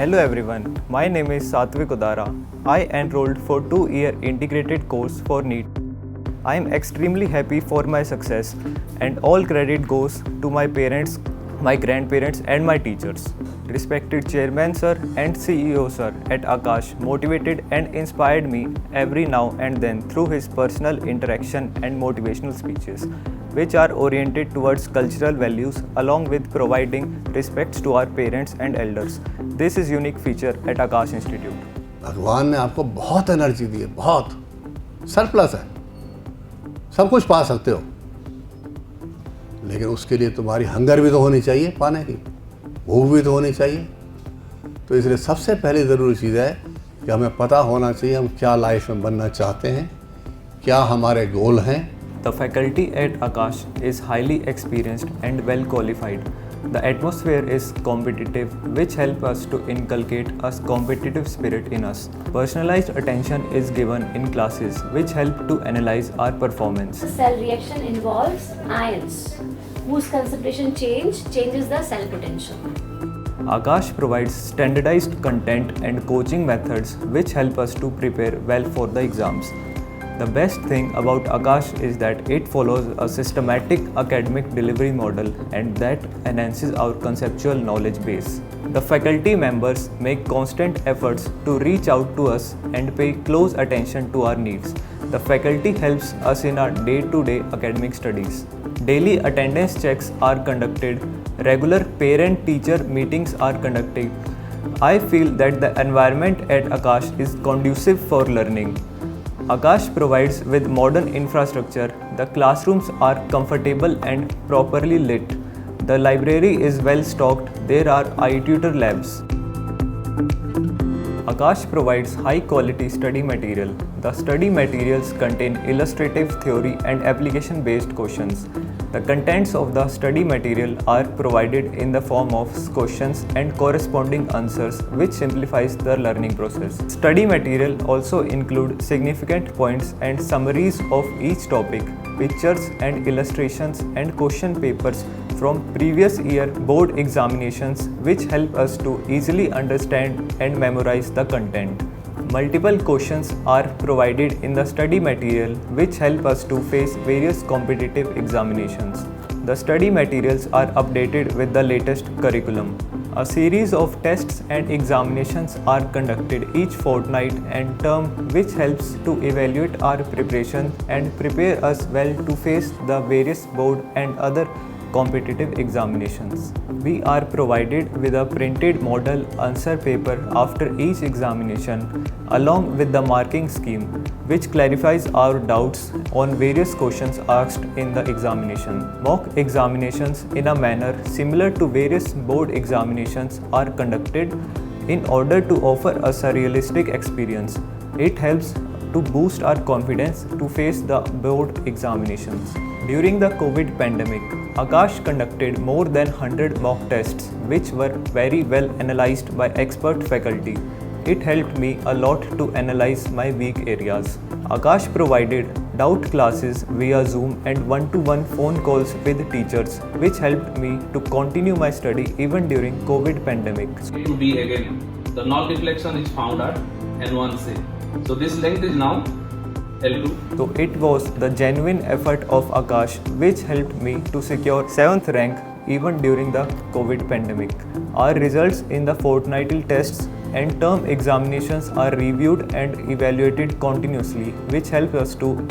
Hello everyone, my name is Satvik Udara. I enrolled for 2-year integrated course for NEET. I am extremely happy for my success and all credit goes to my parents, my grandparents and my teachers. Respected Chairman Sir and CEO Sir at Akash motivated and inspired me every now and then through his personal interaction and motivational speeches, which are oriented towards cultural values along with providing respects to our parents and elders. This is unique feature at Akash Institute. भगवान ने आपको बहुत energy दी है, बहुत surplus है, सब कुछ पा सकते हो, लेकिन उसके लिए तुम्हारी हंगर भी तो होनी चाहिए, पाने की भूख भी तो होनी चाहिए। तो इसलिए सबसे पहली ज़रूरी चीज़ है कि हमें पता होना चाहिए हम क्या लाइफ में बनना चाहते हैं, क्या हमारे गोल हैं। The faculty at Akash is highly experienced and well qualified. The atmosphere is competitive, which helps us to inculcate a competitive spirit in us. Personalized attention is given in classes, which help to analyze our performance. Cell reaction involves ions, whose concentration changes the cell potential. Akash provides standardized content and coaching methods which help us to prepare well for the exams. The best thing about Akash is that it follows a systematic academic delivery model and that enhances our conceptual knowledge base. The faculty members make constant efforts to reach out to us and pay close attention to our needs. The faculty helps us in our day-to-day academic studies. Daily attendance checks are conducted, regular parent-teacher meetings are conducted. I feel that the environment at Akash is conducive for learning. Akash provides with modern infrastructure. The classrooms are comfortable and properly lit. The library is well stocked. There are iTutor labs. Akash provides high quality study material. The study materials contain illustrative theory and application based questions. The contents of the study material are provided in the form of questions and corresponding answers, which simplifies the learning process. Study material also include significant points and summaries of each topic, pictures and illustrations and question papers from previous year board examinations, which help us to easily understand and memorize the content. Multiple questions are provided in the study material which help us to face various competitive examinations. The study materials are updated with the latest curriculum. A series of tests and examinations are conducted each fortnight and term, which helps to evaluate our preparation and prepare us well to face the various board and other competitive examinations. We are provided with a printed model answer paper after each examination along with the marking scheme, which clarifies our doubts on various questions asked in the examination. Mock examinations in a manner similar to various board examinations are conducted in order to offer us a realistic experience. It helps to boost our confidence to face the board examinations. During the COVID pandemic, Akash conducted more than 100 mock tests which were very well analyzed by expert faculty. It helped me a lot to analyze my weak areas. Akash provided doubt classes via Zoom and one-to-one phone calls with teachers, which helped me to continue my study even during COVID pandemic. To be again, the null deflection is found at N1C. So this length is now L2. So it was the genuine effort of Akash which helped me to secure 7th rank even during the COVID pandemic. Our results in the fortnightly tests and term examinations are reviewed and evaluated continuously, which help us to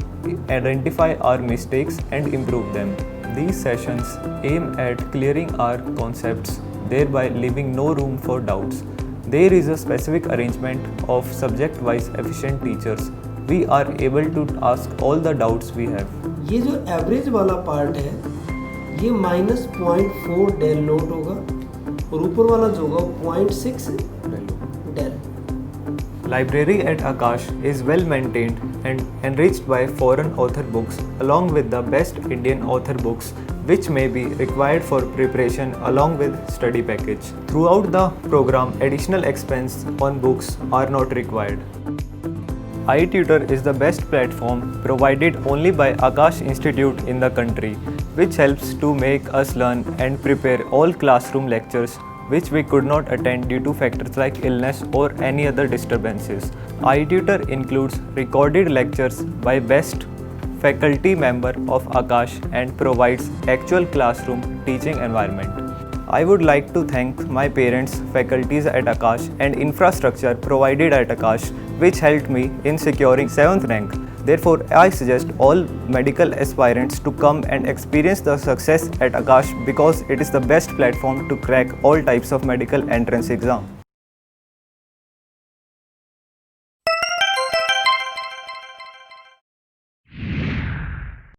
identify our mistakes and improve them. These sessions aim at clearing our concepts, thereby leaving no room for doubts. There is a specific arrangement of subject-wise efficient teachers. We are able to ask all the doubts we have. ये जो average वाला part है ये -0.4 del note होगा और ऊपर वाला जो होगा 0.6 del. Library at Akash is well maintained and enriched by foreign author books along with the best Indian author books which may be required for preparation along with study package. Throughout the program, additional expense on books are not required. iTutor is the best platform provided only by Akash Institute in the country, which helps to make us learn and prepare all classroom lectures which we could not attend due to factors like illness or any other disturbances. iTutor includes recorded lectures by best faculty member of Akash and provides actual classroom teaching environment. I would like to thank my parents, faculties at Akash and infrastructure provided at Akash which helped me in securing 7th rank. Therefore, I suggest all medical aspirants to come and experience the success at Akash because it is the best platform to crack all types of medical entrance exam.